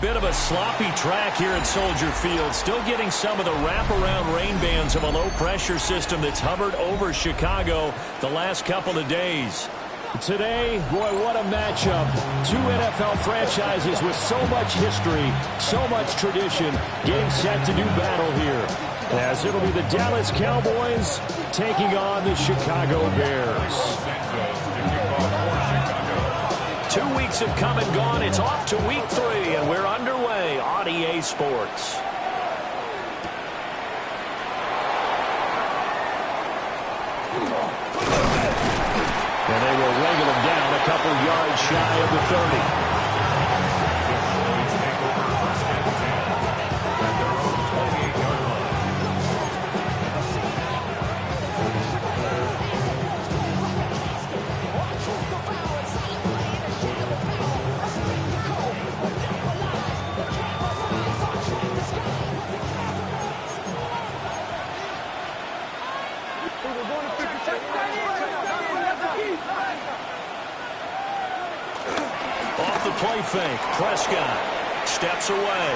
Bit of a sloppy track here at Soldier Field. Still getting some of the wraparound rain bands of a low-pressure system that's hovered over Chicago the last couple of days. Today, boy, what a matchup. Two NFL franchises with so much history, so much tradition, getting set to do battle here. As it'll be the Dallas Cowboys taking on the Chicago Bears. 2 weeks have come and gone. It's off to week 3, and we're underway on EA Sports. And they will wrangle him down a couple yards shy of the 30. Off the play fake, Prescott steps away.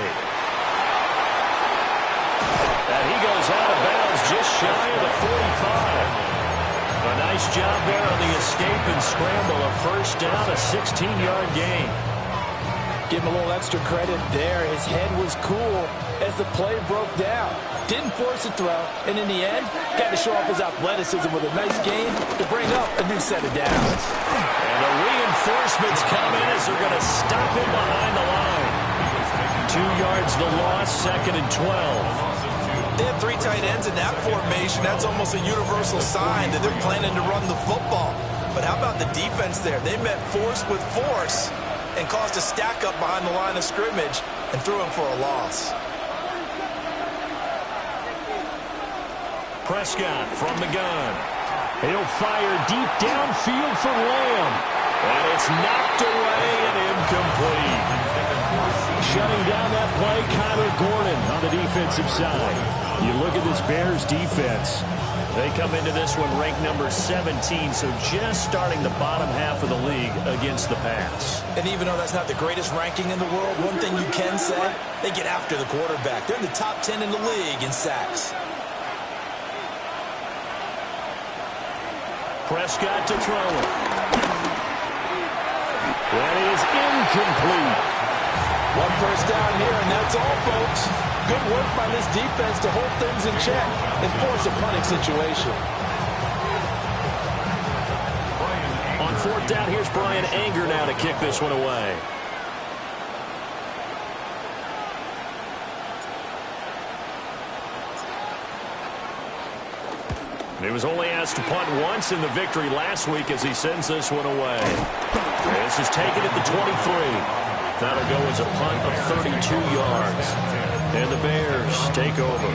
And he goes out of bounds just shy of the 45. A nice job there on the escape and scramble. A first down, a 16-yard gain. Give him a little extra credit there. His head was cool as the play broke down. Didn't force a throw, and in the end, got to show off his athleticism with a nice gain to bring up a new set of downs. And the reinforcements come in as they're going to stop him behind the line. 2 yards the loss, 2nd and 12. They have 3 tight ends in that formation. That's almost a universal sign that they're planning to run the football. But how about the defense there? They met force with force and caused a stack up behind the line of scrimmage and threw him for a loss. Prescott from the gun. He'll fire deep downfield for Lamb. And it's knocked away and incomplete. Shutting down that play, Kyler Gordon on the defensive side. You look at this Bears defense. They come into this one ranked number 17, so just starting the bottom half of the league against the pass. And even though that's not the greatest ranking in the world, one thing you can say, they get after the quarterback. They're in the top 10 in the league in sacks. Prescott to throw it. That is incomplete. One first down here, and that's all, folks. Good work by this defense to hold things in check and force a punting situation. On 4th down, here's Brian Anger now to kick this one away. He was only asked to punt once in the victory last week as he sends this one away. This is taken at the 23. That'll go as a punt of 32 yards. And the Bears take over.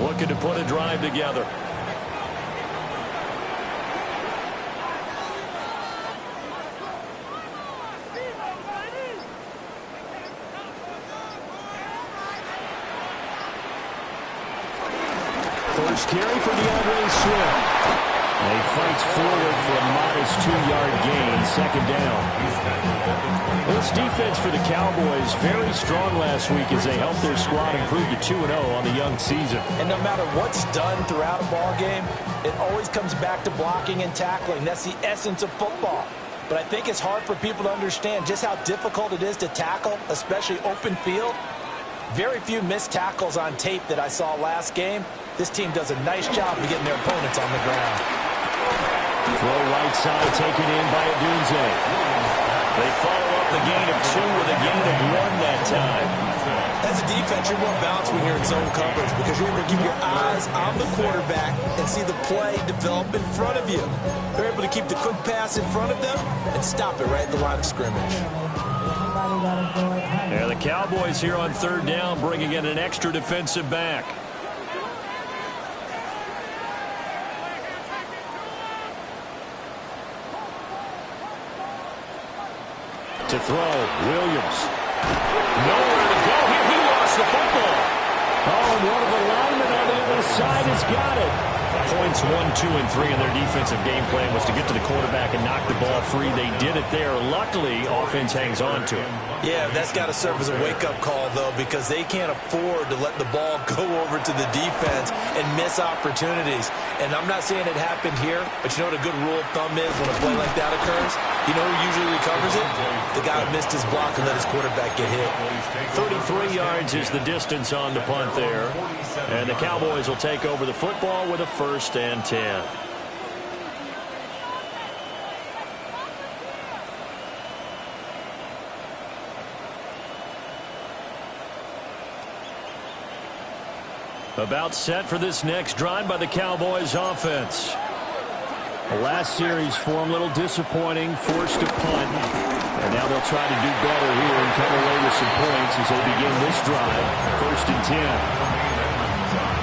Looking to put a drive together. First carry for DeAndre Swift. And he fights forward for a modest 2-yard gain, 2nd down. This defense for the Cowboys very strong last week as they helped their squad improve to 2-0 on the young season. And no matter what's done throughout a ball game, it always comes back to blocking and tackling. That's the essence of football. But I think it's hard for people to understand just how difficult it is to tackle, especially open field. Very few missed tackles on tape that I saw last game. This team does a nice job of getting their opponents on the ground. Throw right side taken in by Adunze. They follow up the gain of 2 with a gain of 1 that time. As a defense, you're more balanced when you're in zone coverage because you're able to keep your eyes on the quarterback and see the play develop in front of you. They're able to keep the quick pass in front of them and stop it right at the line of scrimmage. And the Cowboys here on third down, bringing in an extra defensive back. To throw, Williams. Nowhere to go here. He lost the football. Oh, and one of the linemen on the other side has got it. Points 1, 2, and 3 in their defensive game plan was to get to the quarterback and knock the ball free. They did it there. Luckily, offense hangs on to it. Yeah, that's got to serve as a wake-up call, though, because they can't afford to let the ball go over to the defense and miss opportunities. And I'm not saying it happened here, but you know what a good rule of thumb is when a play like that occurs? You know who usually recovers it? The guy who missed his block and let his quarterback get hit. 33 yards is the distance on the punt there. And the Cowboys will take over the football with a 1st and 10. About set for this next drive by the Cowboys offense. The last series for them, a little disappointing, forced to punt. And now they'll try to do better here and come away with some points as they begin this drive. 1st and 10.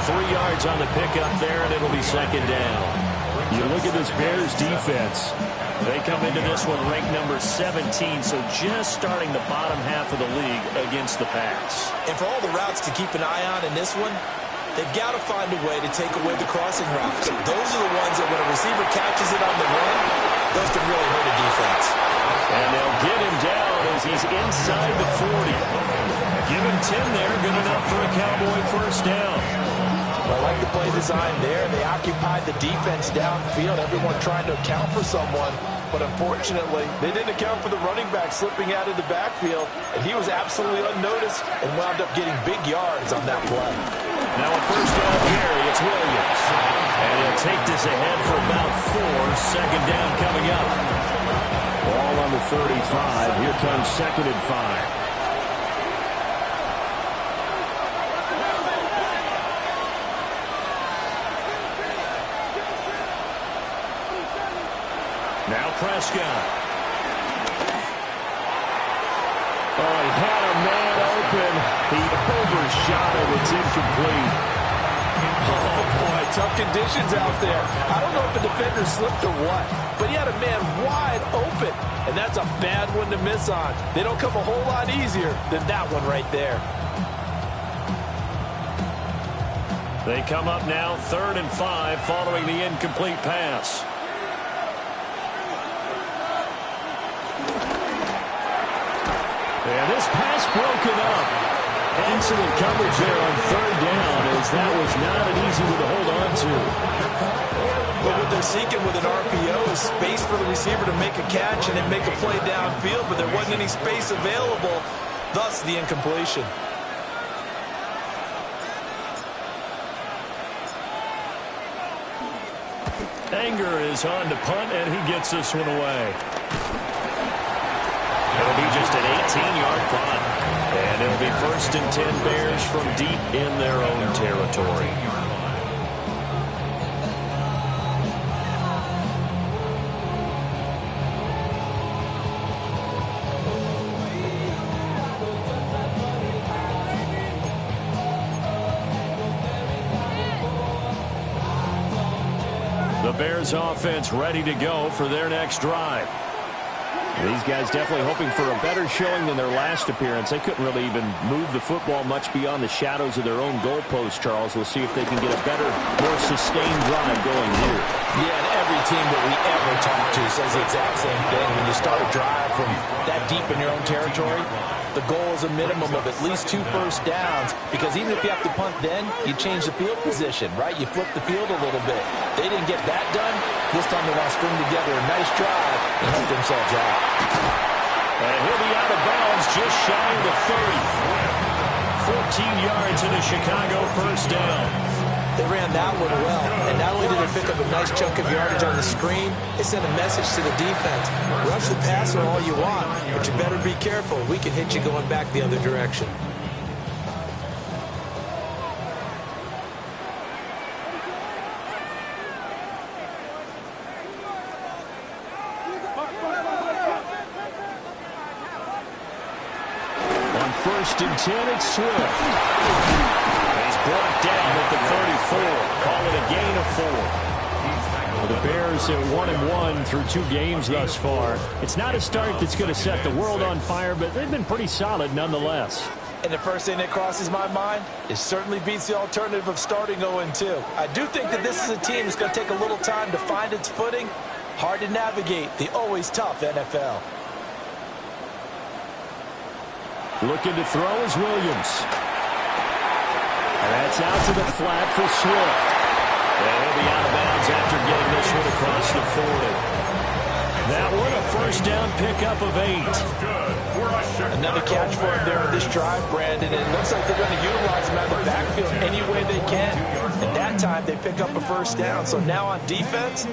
3 yards on the pickup there, and it'll be 2nd down. You look at this Bears defense. They come into this one ranked number 17, so just starting the bottom half of the league against the pass. And for all the routes to keep an eye on in this one, they've got to find a way to take away the crossing routes. Those are the ones that when a receiver catches it on the run, those can really hurt a defense. And they'll get him down as he's inside the 40. Give him 10 there, good enough for a Cowboy 1st down. I like the play design there. They occupied the defense downfield. Everyone trying to account for someone. But unfortunately, they didn't account for the running back slipping out of the backfield. And he was absolutely unnoticed and wound up getting big yards on that play. Now a 1st down carry. It's Williams. And he'll take this ahead for about 4. 2nd down coming up. Ball on the 35. Here comes 2nd and 5. Now Prescott. Oh, he had a man open. He overshot it. It's incomplete. Oh, boy, tough conditions out there. I don't know if the defender slipped or what, but he had a man wide open, and that's a bad one to miss on. They don't come a whole lot easier than that one right there. They come up now 3rd and 5 following the incomplete pass. And this pass broken up. Excellent coverage there on 3rd down, as that was not an easy one to hold on to. But what they're seeking with an RPO is space for the receiver to make a catch and then make a play downfield, but there wasn't any space available, thus the incompletion. Anger is on to punt, and he gets this one away. It'll be just an 18-yard punt. And it'll be 1st and 10 Bears from deep in their own territory. The Bears offense ready to go for their next drive. These guys definitely hoping for a better showing than their last appearance. They couldn't really even move the football much beyond the shadows of their own goalpost, Charles. We'll see if they can get a better, more sustained drive going here. Yeah, and every team that we ever talk to says the exact same thing. When you start a drive from that deep in your own territory, the goal is a minimum of at least 2 first downs, because even if you have to punt then, you change the field position, right? You flip the field a little bit. They didn't get that done. This time they want to string together a nice drive and help themselves out. And he'll be out of bounds just shy of the 30. 14 yards in a Chicago 1st down. They ran that one well, and not only did they pick up a nice chunk of yardage on the screen, they sent a message to the defense. Rush the passer all you want, but you better be careful. We can hit you going back the other direction. first and 10, it's Swift. He's brought down at the 34. Call it a gain of 4. Well, the Bears at 1-1 through 2 games thus far. It's not a start that's going to set the world on fire, but they've been pretty solid nonetheless. And the first thing that crosses my mind, it certainly beats the alternative of starting 0-2. I do think that this is a team that's going to take a little time to find its footing. Hard to navigate the always tough NFL. Looking to throw is Williams. And that's out to the flat for Swift. And he'll be out of bounds after getting this one across the 40. That one a first down pickup of 8. Another catch for him there on this drive, Brandon. And it looks like they're going to utilize him out of the backfield any way they can. And that time they pick up a first down. So now on defense,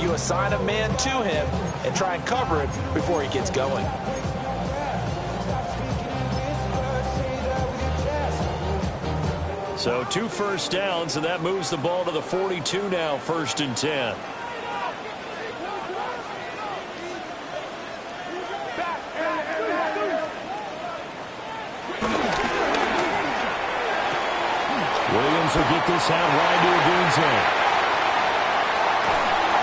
you assign a man to him and try and cover it before he gets going. So 2 first downs, and that moves the ball to the 42 now, first and 10. Williams will get this out wide to Odunze.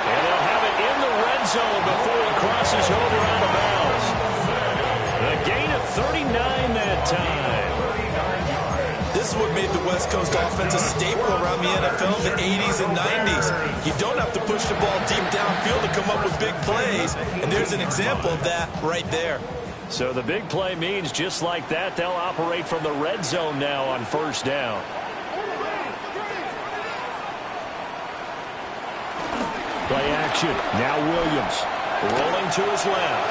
And they'll have it in the red zone before he crosses over out of bounds. A gain of 39 that time. This is what made the West Coast offense a staple around the NFL in the 80s and 90s. You don't have to push the ball deep downfield to come up with big plays, and there's an example of that right there. So the big play means just like that, they'll operate from the red zone now on first down. Play action. Now Williams rolling to his left.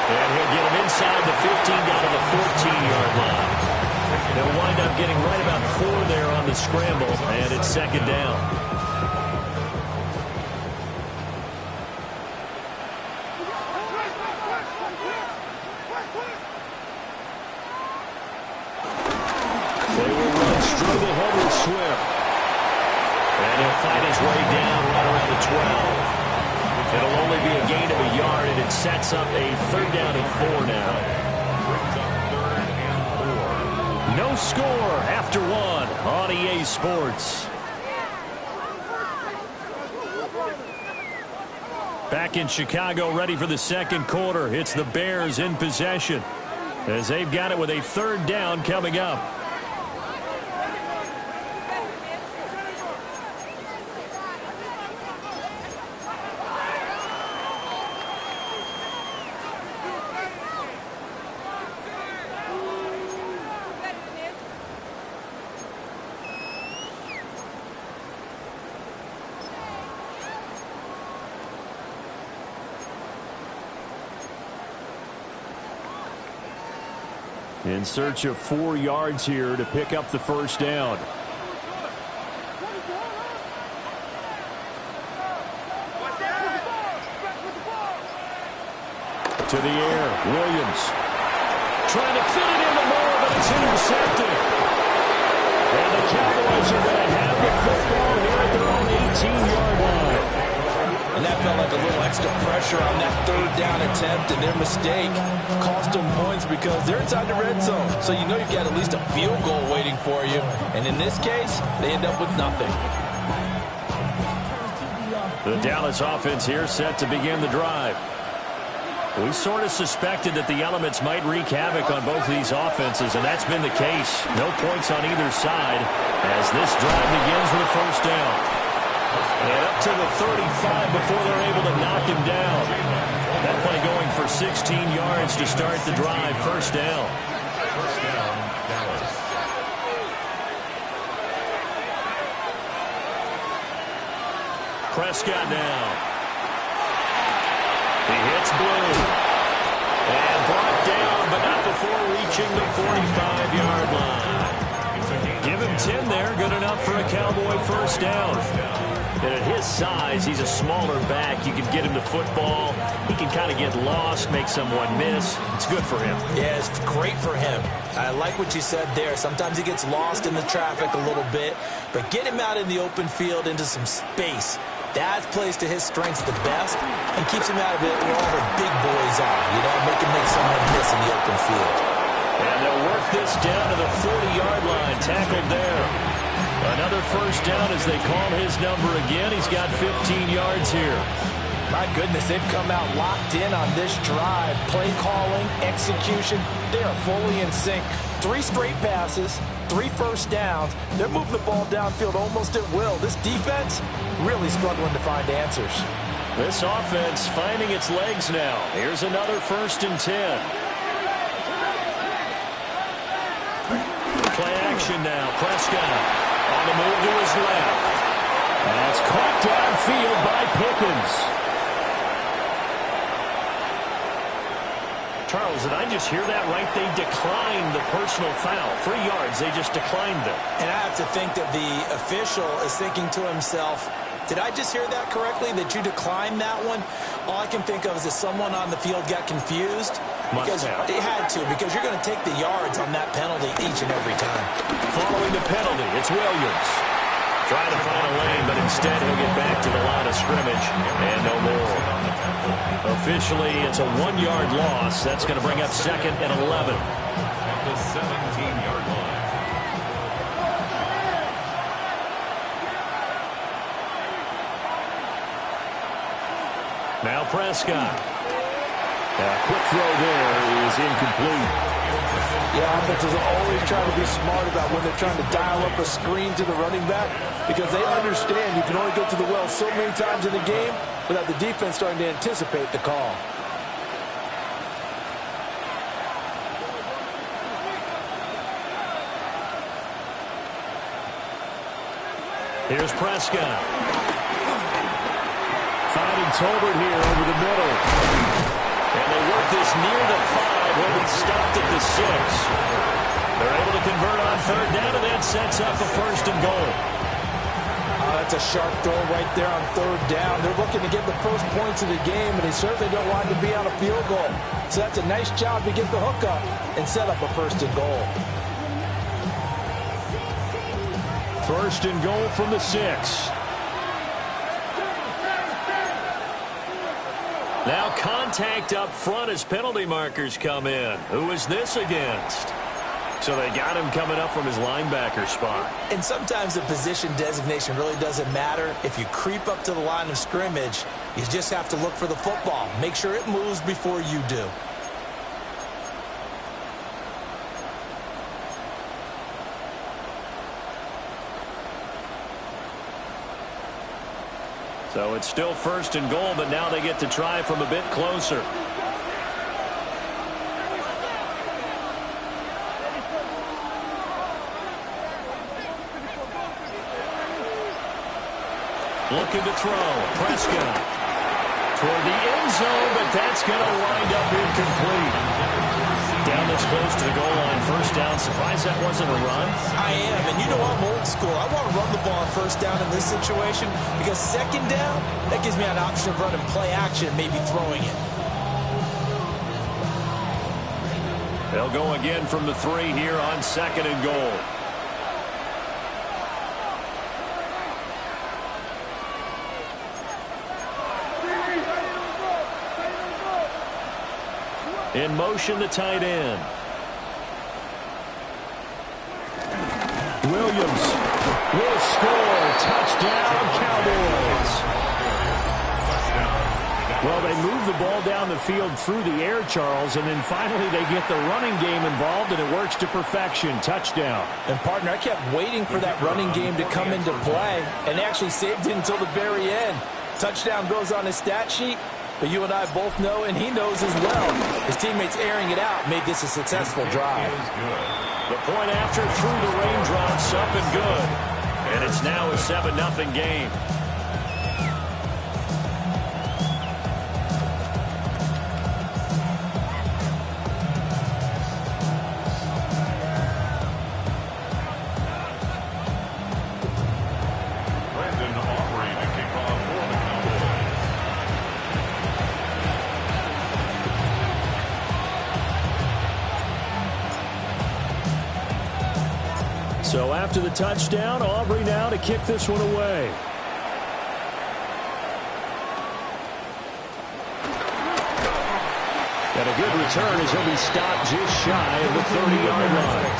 And he'll get him inside the 15 down to the 14-yard line. They'll wind up getting right about 4 there on the scramble, and it's second down. They will run struggle home with Swift. And he'll find his way down right around the 12. It'll only be a gain of a yard, and it sets up a third down and 4 now. No score after 1 on EA Sports. Back in Chicago, ready for the second quarter. It's the Bears in possession as they've got it with a third down coming up. In search of 4 yards here to pick up the first down. To the air, Williams. Trying to fit it into more, but it's intercepted. And the Cowboys are going to have the football here at their own 18-yard line. And that felt like a little extra pressure on that third down attempt, and their mistake cost them points because they're inside the red zone. So you know you've got at least a field goal waiting for you. And in this case, they end up with nothing. The Dallas offense here set to begin the drive. We sort of suspected that the elements might wreak havoc on both of these offenses, and that's been the case. No points on either side as this drive begins with a first down. And up to the 35 before they're able to knock him down. That play going for 16 yards to start the drive. First down. Prescott now. He hits Blue. And brought down, but not before reaching the 45-yard line. Give him 10 there. Good enough for a Cowboy first down. And at his size, he's a smaller back. You can get him the football. He can kind of get lost, make someone miss. It's good for him. Yeah, it's great for him. I like what you said there. Sometimes he gets lost in the traffic a little bit. But get him out in the open field into some space. That plays to his strengths the best and keeps him out of it where all the big boys are. You know, make him make someone miss in the open field. And they'll work this down to the 40-yard line. Tackled there. Another first down as they call his number again. He's got 15 yards here. My goodness, they've come out locked in on this drive. Play calling, execution, they are fully in sync. 3 straight passes, 3 first downs. They're moving the ball downfield almost at will. This defense really struggling to find answers. This offense finding its legs now. Here's another 1st and 10. Play action now. Prescott on the move to his left. That's caught downfield by Pickens. Charles, did I just hear that right? They declined the personal foul. 3 yards, they just declined it. And I have to think that the official is thinking to himself, did I just hear that correctly, that you declined that one? All I can think of is that someone on the field got confused. Because it had to, because you're going to take the yards on that penalty each and every time. Following the penalty, it's Williams. Trying to find a lane, but instead he'll get back to the line of scrimmage and no more. Officially, it's a 1-yard loss. That's going to bring up 2nd and 11. At the 17-yard line. Now Prescott. A quick throw there is incomplete. Yeah, offenses are always trying to be smart about when they're trying to dial up a screen to the running back because they understand you can only go to the well so many times in the game without the defense starting to anticipate the call. Here's Prescott. Finding Tolbert here over the middle. And they work this near the 5. Will be stopped at the 6. They're able to convert on 3rd down, and that sets up a 1st and goal. That's a sharp throw right there on 3rd down. They're looking to get the first points of the game, and they certainly don't want to be on a field goal. So that's a nice job to get the hook up and set up a 1st and goal. 1st and goal from the 6. Now contact up front as penalty markers come in. Who is this against? So they got him coming up from his linebacker spot. And sometimes the position designation really doesn't matter. If you creep up to the line of scrimmage, you just have to look for the football. Make sure it moves before you do. So it's still 1st and goal, but now they get to try from a bit closer. Looking to throw. Prescott toward the end zone, but that's going to wind up incomplete. Down this close to the goal line, 1st down. Surprised that wasn't a run? I am, and you know I'm old school. I want to run the ball on 1st down in this situation because 2nd down, that gives me an option of running play action and maybe throwing it. They'll go again from the 3 here on 2nd and goal. In motion, the tight end. Williams will score. Touchdown, Cowboys. Well, they move the ball down the field through the air, Charles, and then finally they get the running game involved, and it works to perfection. Touchdown. And, partner, I kept waiting for that running game to come into play and actually saved it until the very end. Touchdown goes on his stat sheet. But you and I both know, and he knows as well, his teammates airing it out made this a successful drive. The point after through the raindrops, up and good. And it's now a 7-0 game. So after the touchdown, Aubrey now to kick this one away. And a good return as he'll be stopped just shy of the 30-yard line.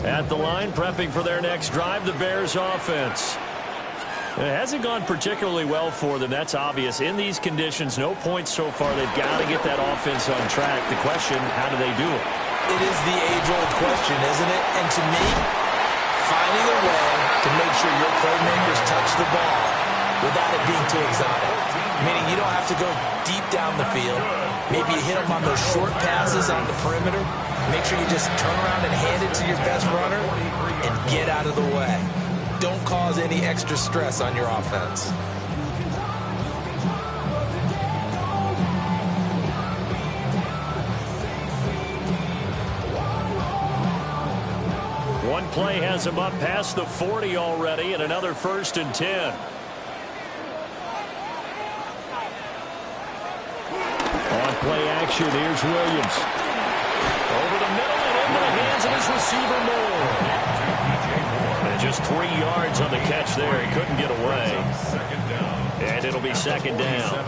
At the line, prepping for their next drive, the Bears offense. It hasn't gone particularly well for them. That's obvious. In these conditions, no points so far. They've got to get that offense on track. The question, how do they do it? It is the age-old question, isn't it? And to me, finding a way to make sure your playmakers touch the ball without it being too exotic. Meaning you don't have to go deep down the field. Maybe you hit them on those short passes on the perimeter. Make sure you just turn around and hand it to your best runner and get out of the way. Don't cause any extra stress on your offense. One play has him up past the 40 already, and another 1st and 10. On play action, here's Williams. Over the middle and into the hands of his receiver Moore. And just 3 yards on the catch there. He couldn't get away. And it'll be 2nd down.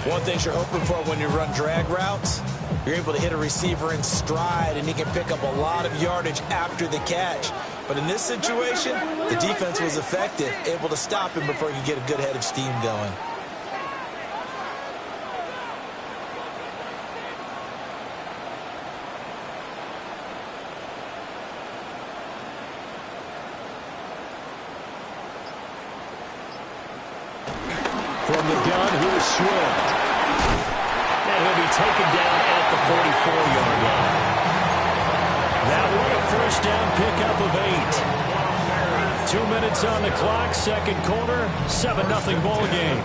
One thing you're hoping for when you run drag routes, you're able to hit a receiver in stride, and he can pick up a lot of yardage after the catch. But in this situation, the defense was effective, able to stop him before he could get a good head of steam going. From the gun, here's Swift. And he'll be taken down at the 44-yard line. That one a 1st down pickup of 8. 2 minutes on the clock, 2nd quarter, 7-0 ball game.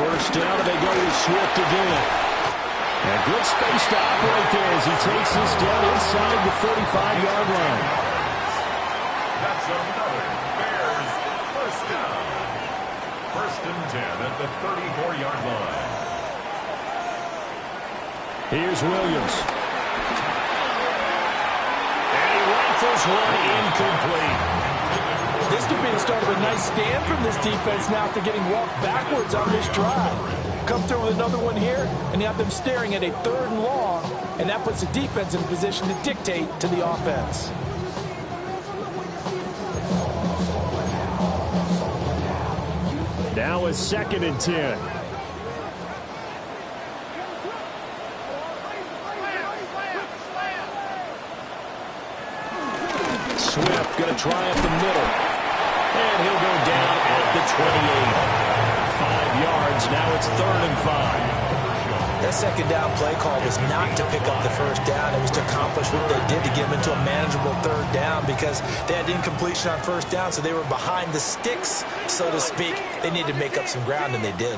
First down, and they go with Swift again. And good space to operate there as he takes this down inside the 45-yard line. That's another Bears 1st down. 1st and 10 at the 34-yard line. Here's Williams. And he rifles one incomplete. This could be the start of a nice stand from this defense now after getting walked backwards on this drive. Come through with another one here, and you have them staring at a 3rd and long, and that puts the defense in a position to dictate to the offense. Now is 2nd and 10. Swift going to try up the middle. And he'll go down at the 28. 5 yards. Now it's 3rd and 5. That 2nd down play call was not to pick up the 1st down. It was to accomplish what they did to get them into a manageable 3rd down because they had incompletion on 1st down, so they were behind the sticks, so to speak. They needed to make up some ground, and they did.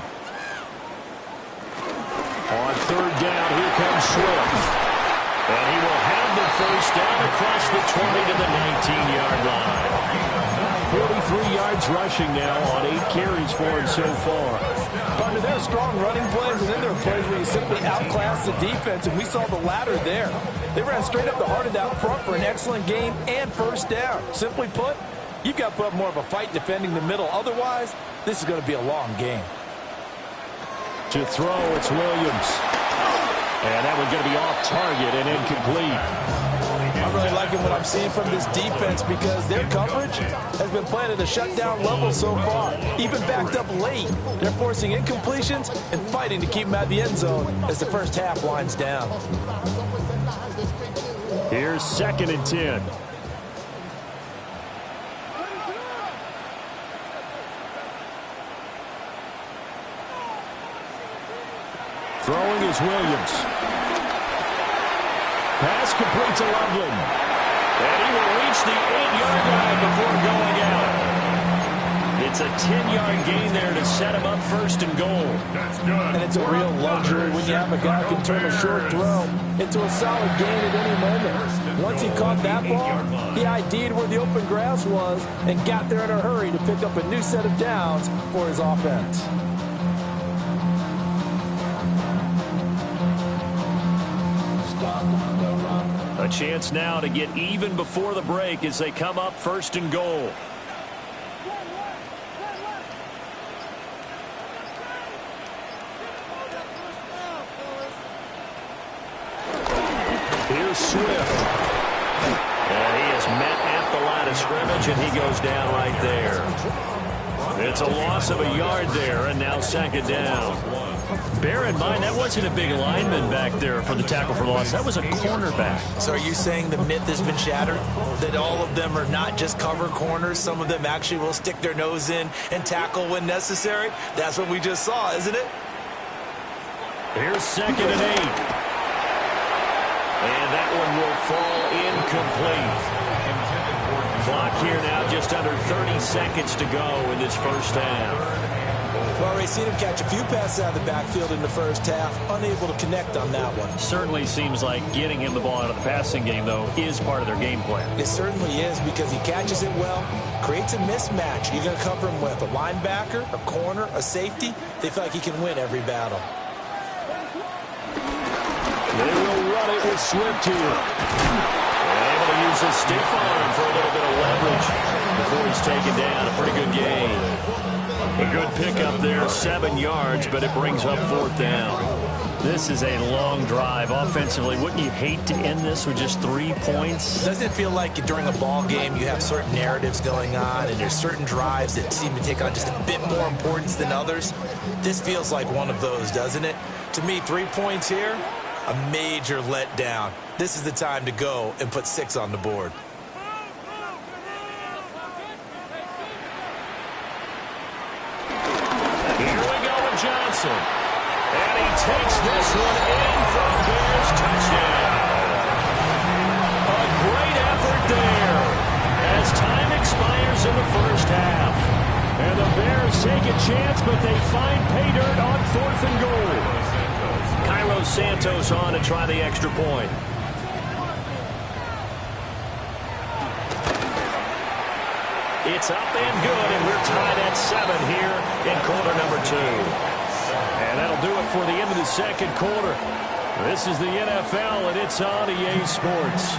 On 3rd down, here comes Swift. And he will have the 1st down across the 20 to the 19-yard line. 43 yards rushing now on 8 carries for him so far. Partner, there are strong running plays, and then there are plays where you simply outclass the defense, and we saw the latter there. They ran straight up the heart of that front for an excellent gain and 1st down. Simply put, you've got to put up more of a fight defending the middle. Otherwise, this is going to be a long game. To throw, it's Williams. And that one's going to be off target and incomplete. I'm really liking what I'm seeing from this defense because their coverage has been playing at a shutdown level so far. Even backed up late, they're forcing incompletions and fighting to keep them out of the end zone as the 1st half winds down. Here's 2nd and 10. Throwing is Williams. Pass complete to Loveland. And he will reach the 8-yard line before going out. It's a 10-yard gain there to set him up first and goal. That's good. And it's a real luxury when you have a guy who can turn a short throw into a solid gain at any moment. Once he caught that ball, he ID'd where the open grass was and got there in a hurry to pick up a new set of downs for his offense. A chance now to get even before the break as they come up first and goal. Here's Swift. And he is met at the line of scrimmage, and he goes down right there. It's a loss of a yard there, and now second down. Bear in mind, that wasn't a big lineman back there for the tackle for loss. That was a cornerback. So are you saying the myth has been shattered? That all of them are not just cover corners? Some of them actually will stick their nose in and tackle when necessary? That's what we just saw, isn't it? Here's 2nd and 8. And that one will fall incomplete. Clock here now, just under 30 seconds to go in this first half. We've already seen him catch a few passes out of the backfield in the first half, unable to connect on that one. Certainly seems like getting him the ball out of the passing game, though, is part of their game plan. It certainly is, because he catches it well, creates a mismatch. You're going to cover him with a linebacker, a corner, a safety. They feel like he can win every battle. They will run it with Swift here. Able to use his stiff arm for a little bit of leverage before he's taken down. A pretty good gain. A good pickup there, 7 yards, but it brings up 4th down. This is a long drive offensively. Wouldn't you hate to end this with just 3 points? Doesn't it feel like during a ball game you have certain narratives going on and there's certain drives that seem to take on just a bit more importance than others? This feels like one of those, doesn't it? To me, 3 points here, a major letdown. This is the time to go and put 6 on the board. Johnson. And he takes this one in from Bears touchdown. A great effort there as time expires in the first half. And the Bears take a chance, but they find pay dirt on 4th and goal. Cairo Santos on to try the extra point. It's up and good, and we're tied at 7 here in quarter number 2. And that'll do it for the end of the second quarter. This is the NFL, and it's on EA Sports.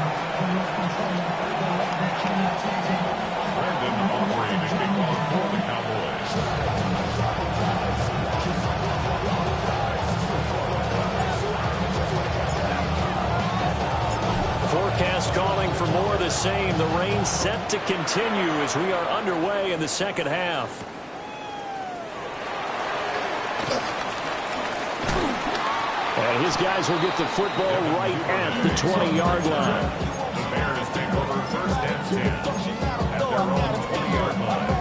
Forecast calling for more of the same. The rain set to continue as we are underway in the second half. And his guys will get the football right at the 20-yard line. The Bears take over 1st and 10 at their own 20-yard line.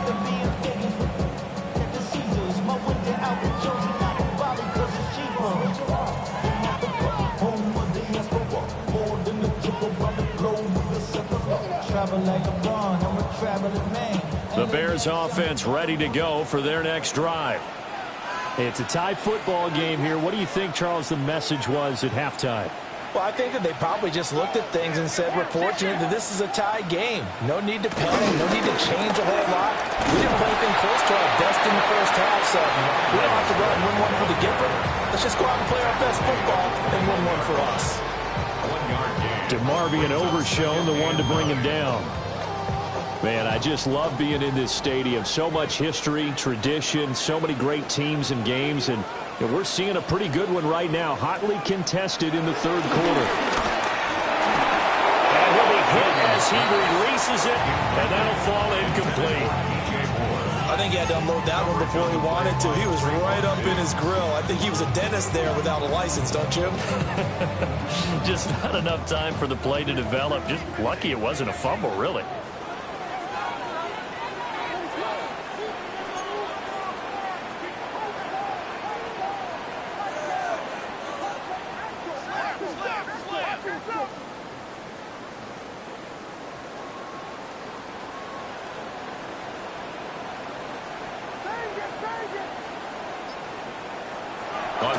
The Bears offense ready to go for their next drive. It's a tie football game here. What do you think, Charles, the message was at halftime? Well, I think that they probably just looked at things and said, we're fortunate that this is a tie game. No need to panic. No need to change a whole lot. We didn't play anything close to our best in the first half, so we don't have to go out and win one for the Gipper. Let's just go out and play our best football and win one for us. DeMarvion Overshown, the one to bring him down. Man, I just love being in this stadium. So much history, tradition, so many great teams and games, and we're seeing a pretty good one right now, hotly contested in the third quarter. And he'll be hit as he releases it, and that'll fall incomplete. I think he had to unload that one before he wanted to. He was right up in his grill. I think he was a dentist there without a license, don't you? Just not enough time for the play to develop. Just lucky it wasn't a fumble, really.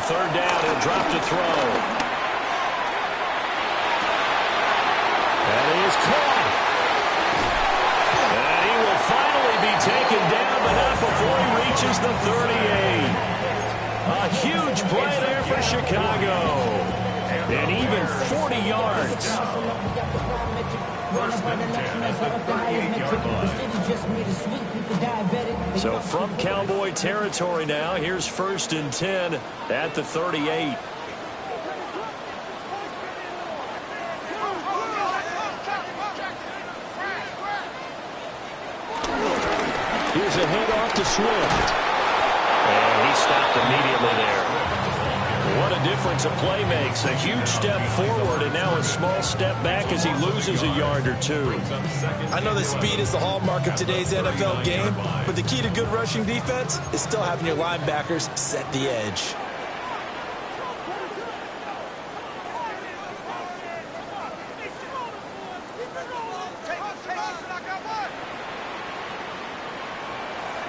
third down. He'll drop to throw. And he is caught. And he will finally be taken down, but not before he reaches the 38. A huge play there for Chicago. And even 40 yards. So from Cowboy territory now, here's 1st and 10 at the 38. Here's a handoff to Swift. And he stopped immediately there. What a difference a play makes. A huge step forward and now a small step back as he loses a yard or two. I know that speed is the hallmark of today's NFL game, but the key to good rushing defense is still having your linebackers set the edge.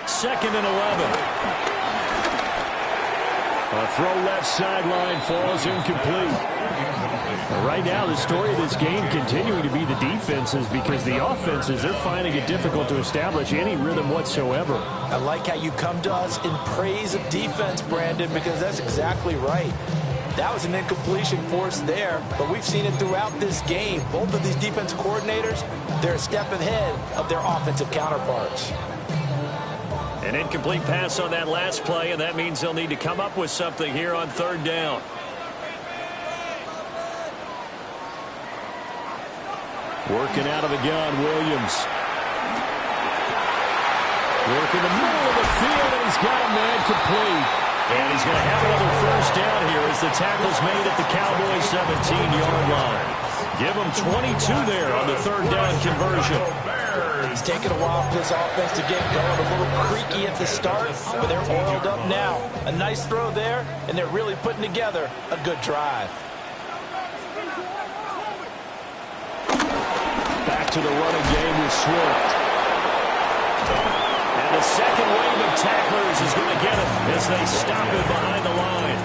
Second and 11. A throw left sideline falls incomplete. Right now, the story of this game continuing to be the defenses, because the offenses, they're finding it difficult to establish any rhythm whatsoever. I like how you come to us in praise of defense, Brandon, because that's exactly right. That was an incompletion forced there, but we've seen it throughout this game. Both of these defense coordinators, they're a step ahead of their offensive counterparts. An incomplete pass on that last play, and that means they'll need to come up with something here on third down. Working out of the gun, Williams. Working the middle of the field, and he's got a man complete. And he's going to have another first down here as the tackle's made at the Cowboys' 17-yard line. Give him 22 there on the third down conversion. It's taken a while for this offense to get going. A little creaky at the start, but they're oiled up now. A nice throw there, and they're really putting together a good drive. Back to the running game with Swift. And the second wave of tacklers is going to get him as they stop him behind the line.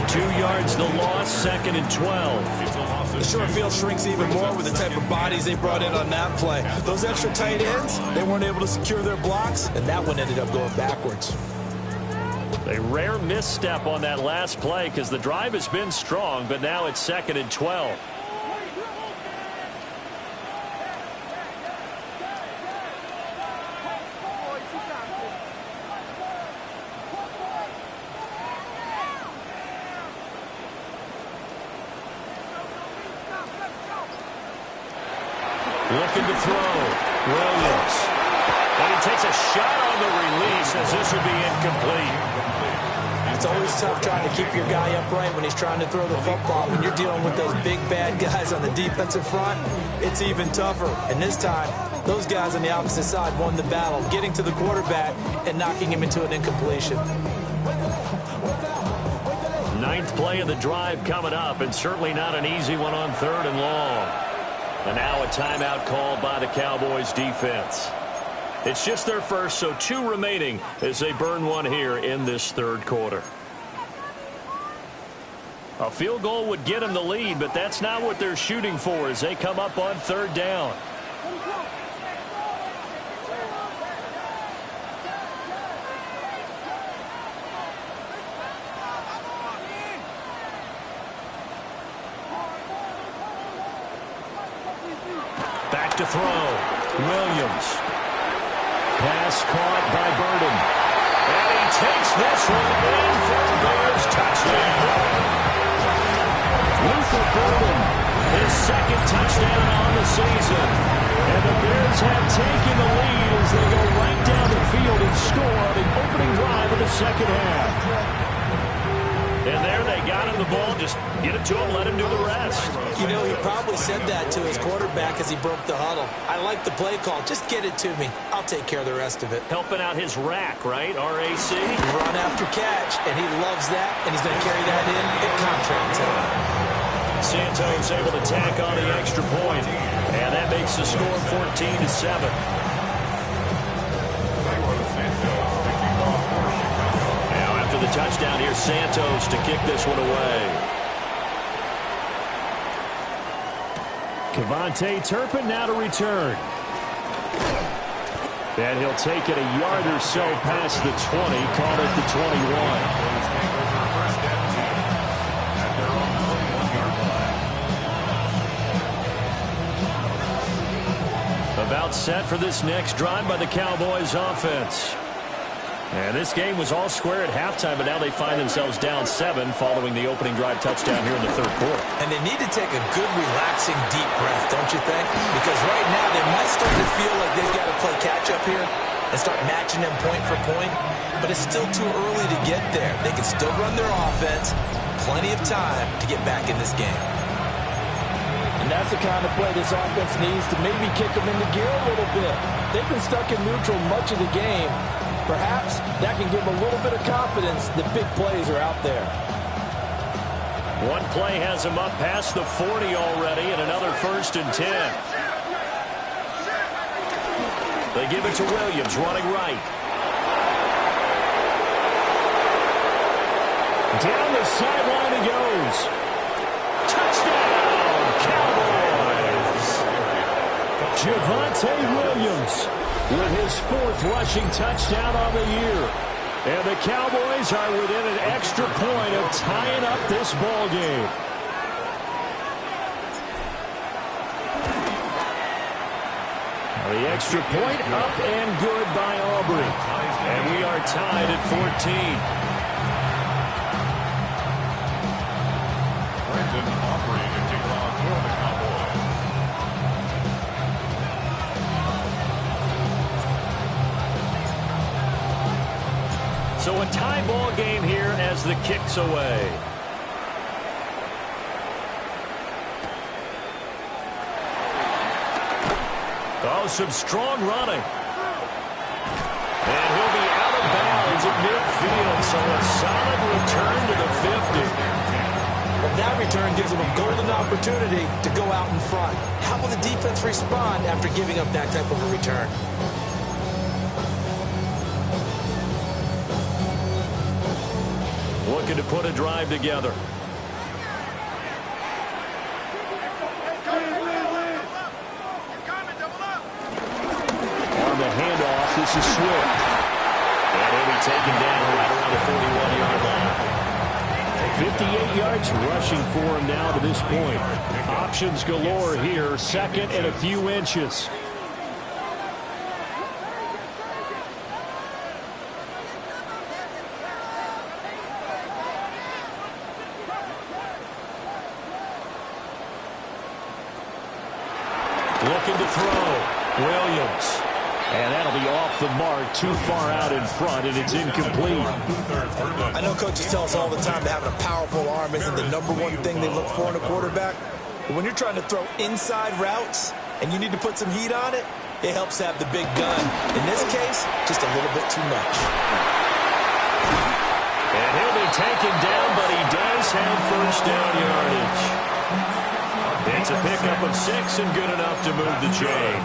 2 yards the loss, 2nd and 12. The short field shrinks even more with the type of bodies they brought in on that play. Those extra tight ends, they weren't able to secure their blocks, and that one ended up going backwards. A rare misstep on that last play because the drive has been strong, but now it's 2nd and 12. Looking to throw. Williams. And he takes a shot on the release as this would be incomplete. It's always tough trying to keep your guy upright when he's trying to throw the football. When you're dealing with those big, bad guys on the defensive front, it's even tougher. And this time, those guys on the opposite side won the battle, getting to the quarterback and knocking him into an incompletion. 9th play of the drive coming up, and certainly not an easy one on 3rd and long. And now a timeout called by the Cowboys defense. It's just their first, so 2 remaining as they burn one here in this 3rd quarter. A field goal would get them the lead, but that's not what they're shooting for as they come up on 3rd down. Back to throw. Williams. Pass caught by Burden. And he takes this one in for a Bears touchdown. Luther Burden, his 2nd touchdown on the season. And the Bears have taken the lead as they go right down the field and score on the opening drive of the 2nd half. And there they got him the ball. Just get it to him, let him do the rest. You know, he probably said that to his quarterback as he broke the huddle. I like the play call. Just get it to me. I'll take care of the rest of it. Helping out his rack, right? RAC. Run after catch, and he loves that, and he's going to carry that in at contract time. Santos able to tack on the extra point, and that makes the score 14-7. touchdown here, Santos, to kick this one away. Kevontae Turpin now to return. And he'll take it a yard or so past the 20, call it the 21. About set for this next drive by the Cowboys offense. And this game was all square at halftime, but now they find themselves down 7 following the opening drive touchdown here in the third quarter. And they need to take a good, relaxing, deep breath, don't you think? Because right now they might start to feel like they've got to play catch-up here and start matching them point for point. But it's still too early to get there. They can still run their offense. Plenty of time to get back in this game. And that's the kind of play this offense needs to maybe kick them into gear a little bit. They've been stuck in neutral much of the game. Perhaps that can give them a little bit of confidence that big plays are out there. One play has him up past the 40 already, and another 1st and 10. They give it to Williams, running right. Down the sideline he goes. Touchdown, Cowboys! Javonte Williams with his 4th rushing touchdown on the year. And the Cowboys are within an extra point of tying up this ball game. The extra point up and good by Aubrey. And we are tied at 14. So a tie ball game here as the kick's away. Oh, some strong running. And he'll be out of bounds at midfield, so a solid return to the 50. Well, that return gives them a golden opportunity to go out in front. How will the defense respond after giving up that type of a return? Looking to put a drive together. On the handoff, this is Swift. And he'll be taken down right around the 41-yard line. 58 yards rushing for him now to this point. Options galore here, 2nd and a few inches. Looking to throw. Williams. And that'll be off the mark, too far out in front, and it's incomplete. I know coaches tell us all the time that having a powerful arm isn't the #1 thing they look for in a quarterback. But when you're trying to throw inside routes and you need to put some heat on it, it helps to have the big gun. In this case, just a little bit too much. And he'll be taken down, but he does have 1st down yardage. It's a pickup of 6 and good enough to move the chains.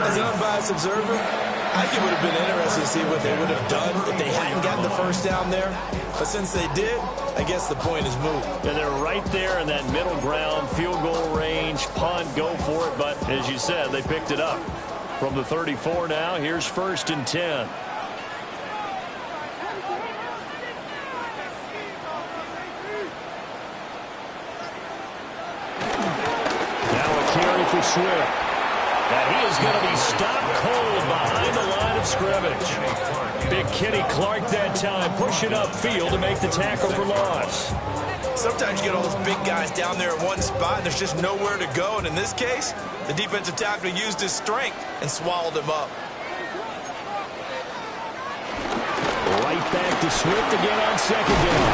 As an unbiased observer, I think it would have been interesting to see what they would have done if they hadn't gotten the 1st down there. But since they did, I guess the point is moot. And they're right there in that middle ground, field goal range, punt, go for it. But as you said, they picked it up. From the 34 now, here's 1st and 10. For Swift. And he is going to be stopped cold behind the line of scrimmage. Big Kenny Clark that time pushing upfield to make the tackle for loss. Sometimes you get all those big guys down there in one spot and there's just nowhere to go. And in this case, the defensive tackle used his strength and swallowed him up. Right back to Swift again on 2nd down.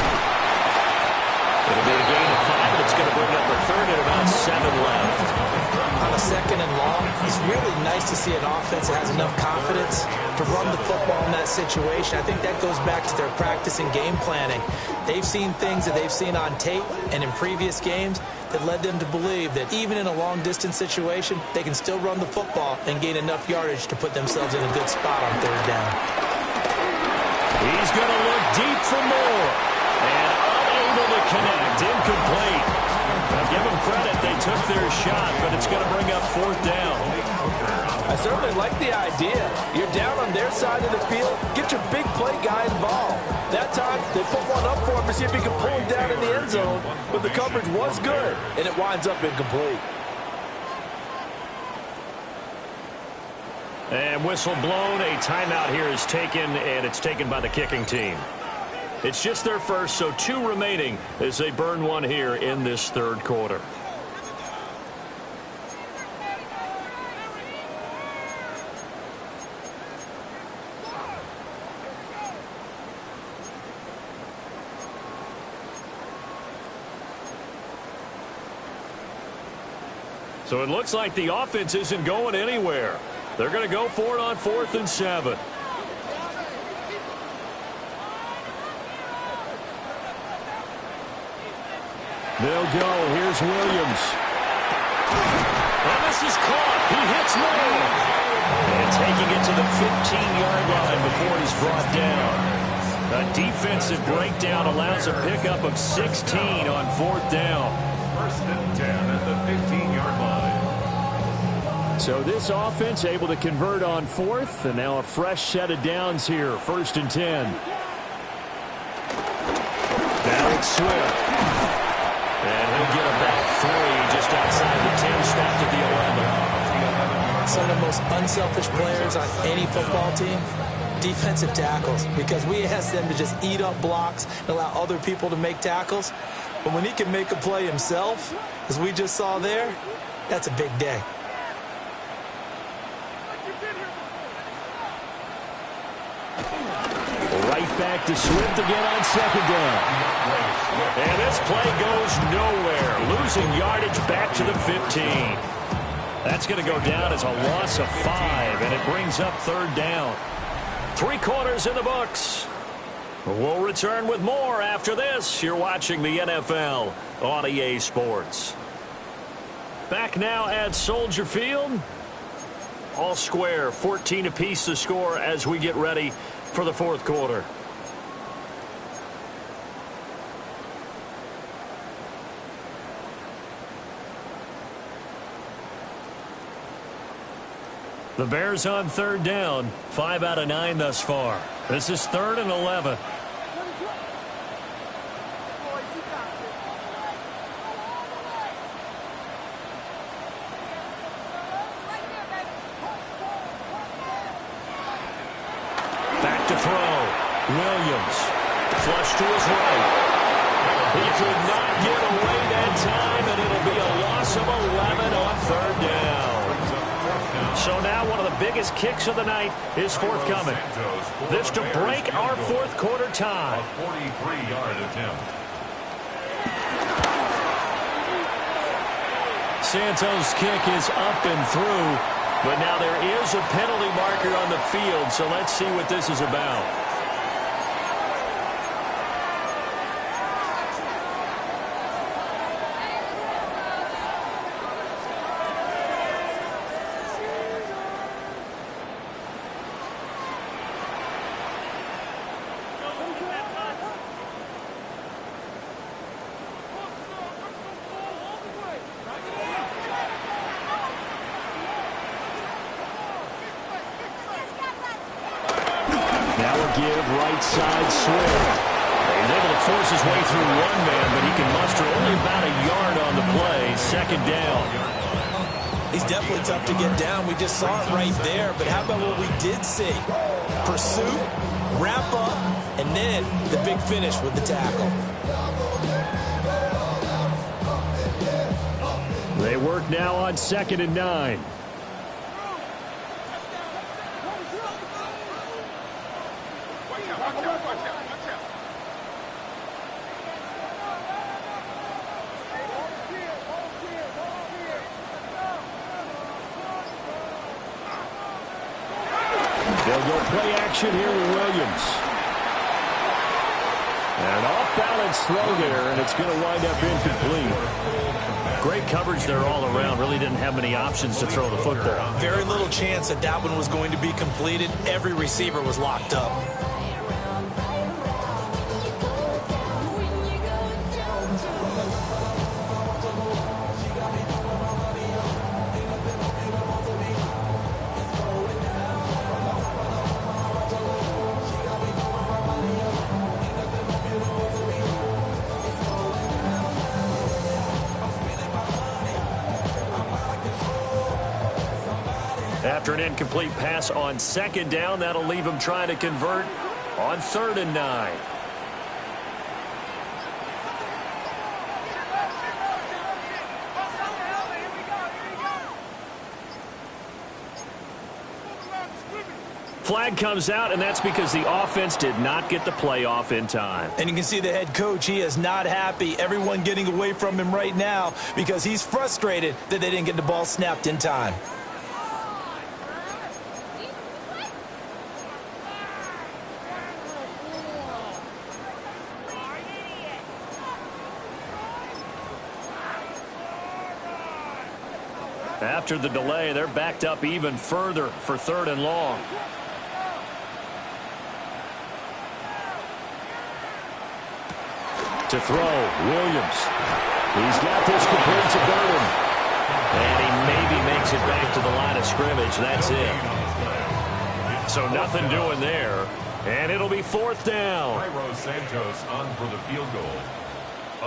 It'll be a gain of 5, and it's going to bring up a 3rd and about 7 left. On a 2nd and long, it's really nice to see an offense that has enough confidence to run the football in that situation. I think that goes back to their practice and game planning. They've seen things that they've seen on tape and in previous games that led them to believe that even in a long-distance situation, they can still run the football and gain enough yardage to put themselves in a good spot on 3rd down. He's going to look deep for more. And unable to connect. Incomplete. Now give them credit. They took their shot, but it's going to bring up 4th down. I certainly like the idea. You're down on their side of the field. Get your big play guy involved. That time, they put one up for him to see if he can pull him down in the end zone. But the coverage was good, and it winds up incomplete. And whistle blown. A timeout here is taken, and it's taken by the kicking team. It's just their first, so 2 remaining as they burn one here in this 3rd quarter. So it looks like the offense isn't going anywhere. They're going to go for it on 4th and 7. They'll go. Here's Williams. And this is caught. He hits more. And taking it to the 15-yard line before he's brought down. A defensive breakdown allows a pickup of 16 on 4th down. 1st and 10 at the 15-yard line. So this offense able to convert on 4th, and now a fresh set of downs here. 1st and 10. Now it's Swift. And he'll get about 3 just outside the 10, stopped at the 11. Some of the most unselfish players on any football team, defensive tackles, because we ask them to just eat up blocks and allow other people to make tackles. But when he can make a play himself, as we just saw there, that's a big day. Right back to Swift again on 2nd down. And this play goes nowhere. Losing yardage back to the 15. That's going to go down as a loss of 5, and it brings up 3rd down. 3 quarters in the books. We'll return with more after this. You're watching the NFL on EA Sports. Back now at Soldier Field. All square, 14 apiece to score as we get ready for the 4th quarter. The Bears on 3rd down, 5 out of 9 thus far. This is 3rd and 11. Back to throw. Williams. Flush to his right. He could not get away that time, and it'll be a loss of 11 on 3rd down. So now one of the biggest kicks of the night is forthcoming. This to break our 4th quarter tie. A 43-yard attempt. Santos' kick is up and through, but now there is a penalty marker on the field, so let's see what this is about. Give right side Swift. He's able to force his way through one man, but he can muster only about a yard on the play. 2nd down. He's definitely tough to get down. We just saw it right there. But how about what we did see? Pursuit, wrap up, and then the big finish with the tackle. They work now on 2nd and 9. They'll go play action here with Williams. And off-balance throw there, and it's going to wind up incomplete. Great coverage there all around. Really didn't have many options to throw the football. Very little chance that that one was going to be completed. Every receiver was locked up. After an incomplete pass on second down, that'll leave him trying to convert on 3rd and 9. Flag comes out, and that's because the offense did not get the play off in time. And you can see the head coach, he is not happy. Everyone getting away from him right now because he's frustrated that they didn't get the ball snapped in time. After the delay, they're backed up even further for 3rd and long. To throw, Williams. He's got this complete to Burton. And he maybe makes it back to the line of scrimmage. That's it. So nothing doing there. And it'll be 4th down. Jairo Santos on for the field goal.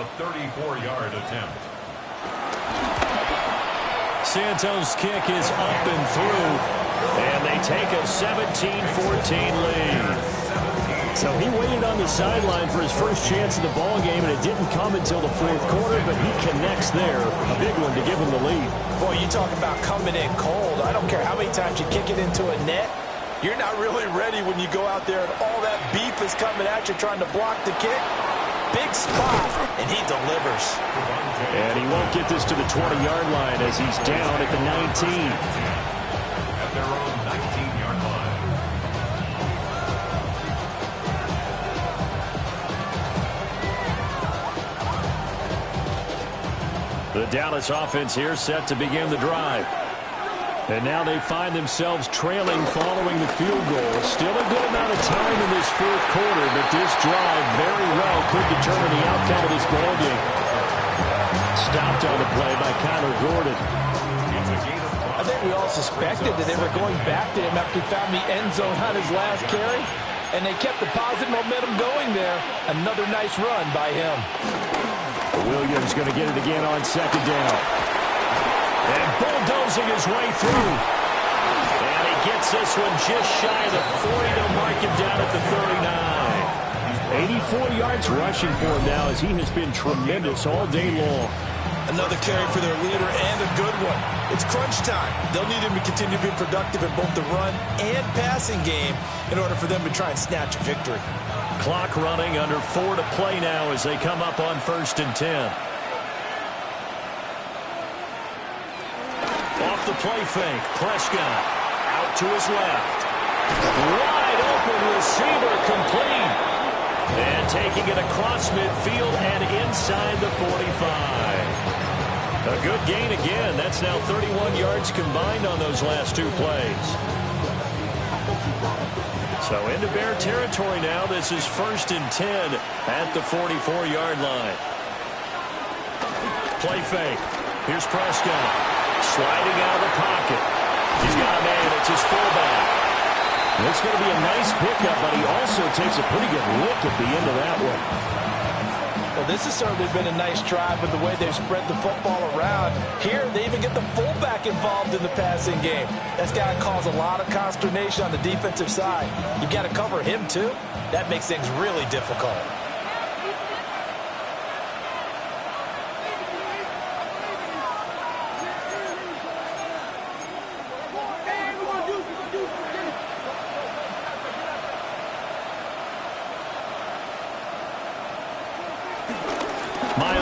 A 34-yard attempt. Santos' kick is up and through. And they take a 17-14 lead. So he waited on the sideline for his first chance in the ball game, and it didn't come until the 4th quarter, but he connects there. A big one to give him the lead. Boy, you talk about coming in cold. I don't care how many times you kick it into a net. You're not really ready when you go out there and all that beef is coming at you trying to block the kick. Big spot, and he delivers. And he won't get this to the 20-yard line as he's down at the 19. At their own 19-yard line. The Dallas offense here set to begin the drive. And now they find themselves trailing following the field goal. Still a good amount of time in this 4th quarter, but this drive very well could determine the outcome of this ball game. Stopped on the play by Kyler Gordon. I think we all suspected that they were going back to him after he found the end zone on his last carry, and they kept the positive momentum going there. Another nice run by him. Williams going to get it again on 2nd down. And bulldozing his way through. And he gets this one just shy of the 40 to mark him down at the 39. 84 yards rushing for him now as he has been tremendous all day long. Another carry for their leader and a good one. It's crunch time. They'll need him to continue to be productive in both the run and passing game in order for them to try and snatch a victory. Clock running, under 4 to play now as they come up on 1st and 10. Off the play fake, Prescott out to his left. Wide open receiver, complete. And taking it across midfield and inside the 45. A good gain again. That's now 31 yards combined on those last 2 plays. So into Bear territory now. This is 1st and 10 at the 44-yard line. Play fake. Here's Prescott. Sliding out of the pocket. He's got a man. It's his fullback. It's going to be a nice pickup, but he also takes a pretty good look at the end of that one. Well, this has certainly been a nice drive with the way they've spread the football around. Here, they even get the fullback involved in the passing game. That's got to cause a lot of consternation on the defensive side. You've got to cover him, too. That makes things really difficult.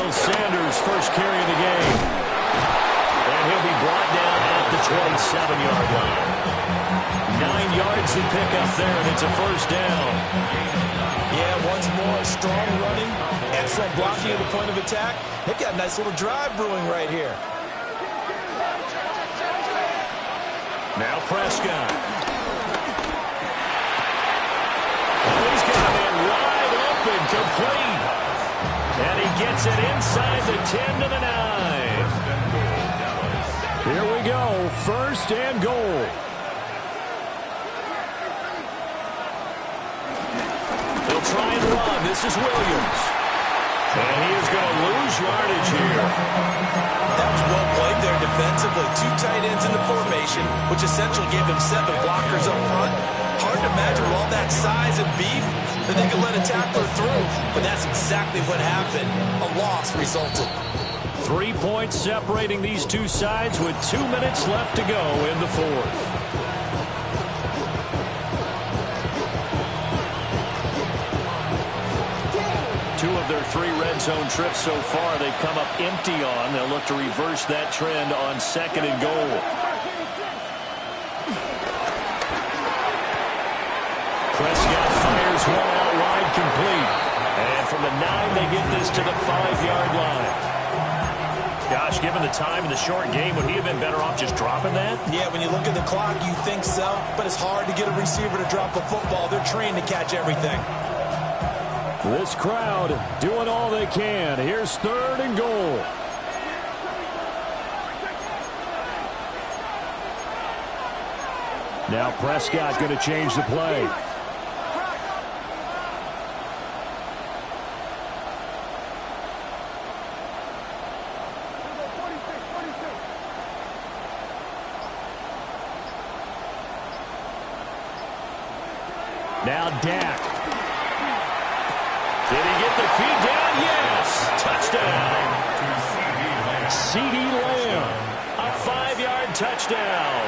Sanders' first carry of the game. And he'll be brought down at the 27-yard line. 9 yards to pick up there, and it's a 1st down. Yeah, once more, strong running, excellent blocking at the point of attack. They've got a nice little drive brewing right here. Now Prescott. Oh, he's got a man wide open, complete. And he gets it inside the 10 to the 9. Here we go, 1st and goal. They'll try and run. This is Williams. And he is going to lose yardage here. That was well played there defensively. 2 tight ends in the formation, which essentially gave them 7 blockers up front. Hard to imagine with all that size and beef that they could let a tackler through. But that's exactly what happened. A loss resulted. 3 points separating these two sides with 2 minutes left to go in the fourth. Two of their 3 red zone trips so far they've come up empty on. They'll look to reverse that trend on 2nd and goal. Prescott fires one out wide, complete. And from the 9, they get this to the 5-yard line. Gosh, given the time in the short game, would he have been better off just dropping that? Yeah, when you look at the clock, you think so. But it's hard to get a receiver to drop a football. They're trained to catch everything. This crowd doing all they can. Here's 3rd and goal. Now Prescott going to change the play. Now Dak. Did he get the feed down? Yes. Touchdown. CeeDee Lamb. A 5-yard touchdown.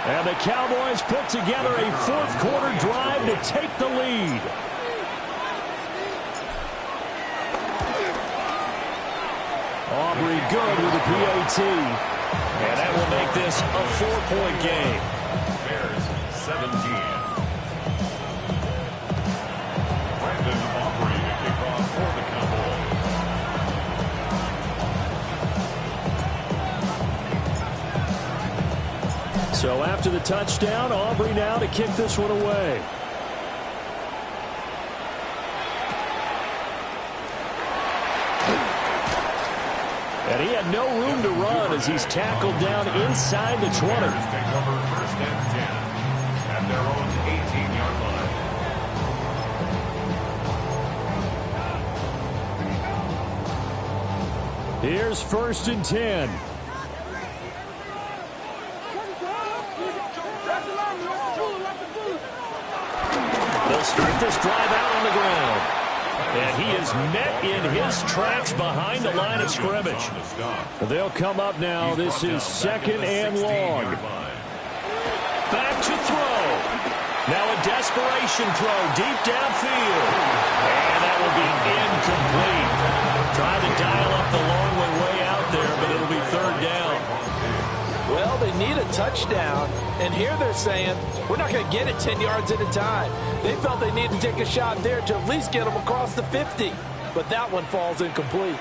And the Cowboys put together a 4th quarter drive to take the lead. Aubrey good with the PAT. And that will make this a 4-point game. Bears 17. So after the touchdown, Aubrey now to kick this one away. And he had no room to run as he's tackled down inside the 20. Take over 1st and 10 at their own 18-yard line. Here's 1st and 10. They'll start this drive out on the ground. And he is met in his tracks behind the line of scrimmage. They'll come up now. This is 2nd and long. Back to throw. Now a desperation throw deep downfield. And that will be incomplete. Trying to dial up the long one way out there, but it'll be 3rd down. Well, they need a touchdown, and here they're saying, we're not going to get it 10 yards at a time. They felt they needed to take a shot there to at least get them across the 50, but that one falls incomplete.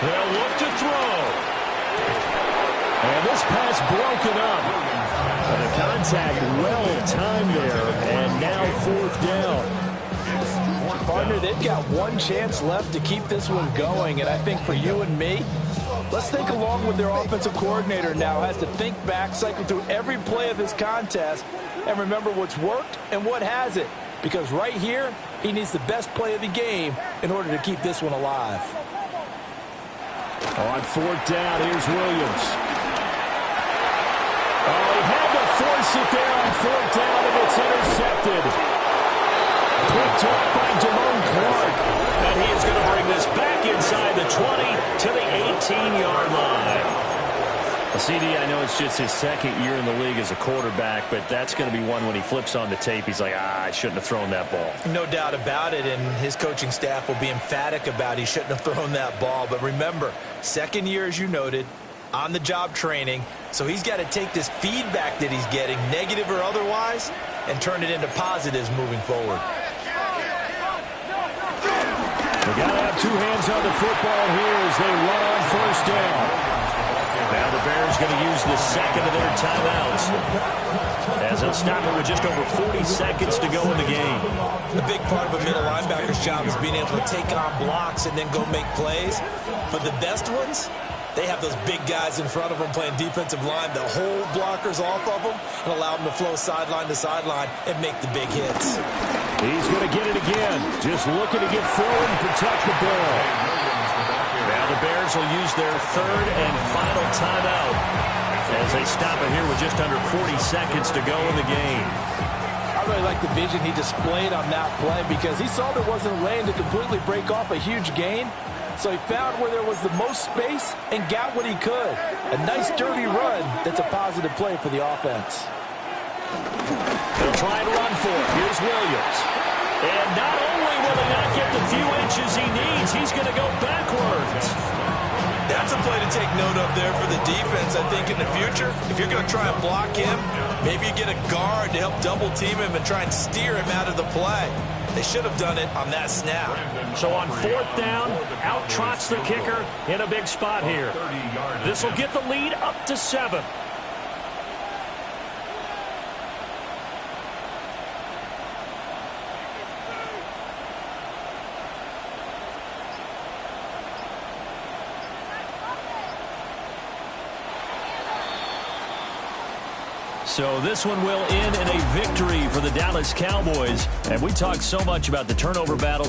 They'll look to throw. And this pass broken up. And the contact well timed there, and now 4th down. Partner, they've got one chance left to keep this one going, and I think for you and me, let's think along with their offensive coordinator now has to think back, cycle through every play of this contest, and remember what's worked and what hasn't. Because right here, he needs the best play of the game in order to keep this one alive. On 4th down, here's Williams. Oh, he had to force it there on 4th down, and it's intercepted. Picked up by Damone Clark. And he is going to bring this back inside the 20 to the 18-yard line. CD, I know it's just his 2nd year in the league as a quarterback, but that's going to be one when he flips on the tape, he's like, I shouldn't have thrown that ball. No doubt about it, and his coaching staff will be emphatic about he shouldn't have thrown that ball. But remember, 2nd year, as you noted, on-the-job training, so he's got to take this feedback that he's getting, negative or otherwise, and turn it into positives moving forward. They got to have 2 hands on the football here as they run on 1st down. Now the Bears going to use the 2nd of their timeouts as they'll stop it with just over 40 seconds to go in the game. The big part of a middle linebacker's job is being able to take on blocks and then go make plays. But the best ones, They have those big guys in front of them playing defensive line that hold blockers off of them and allow them to flow sideline to sideline and make the big hits. He's going to get it again. Just looking to get forward and protect the ball. Now the Bears will use their third and final timeout as they stop it here with just under 40 seconds to go in the game. I really like the vision he displayed on that play because he saw there wasn't a lane to completely break off a huge gain. So he found where there was the most space and got what he could. A nice dirty run that's a positive play for the offense. They'll try and run for it. Here's Williams. And not only will he not get the few inches he needs, he's going to go backwards. That's a play to take note of there for the defense, I think, in the future. If you're going to try and block him, maybe you get a guard to help double team him and try and steer him out of the play. They should have done it on that snap. So on fourth down, out trots the kicker in a big spot here. This will get the lead up to 7. So this one will end in a victory for the Dallas Cowboys. And we talked so much about the turnover battle.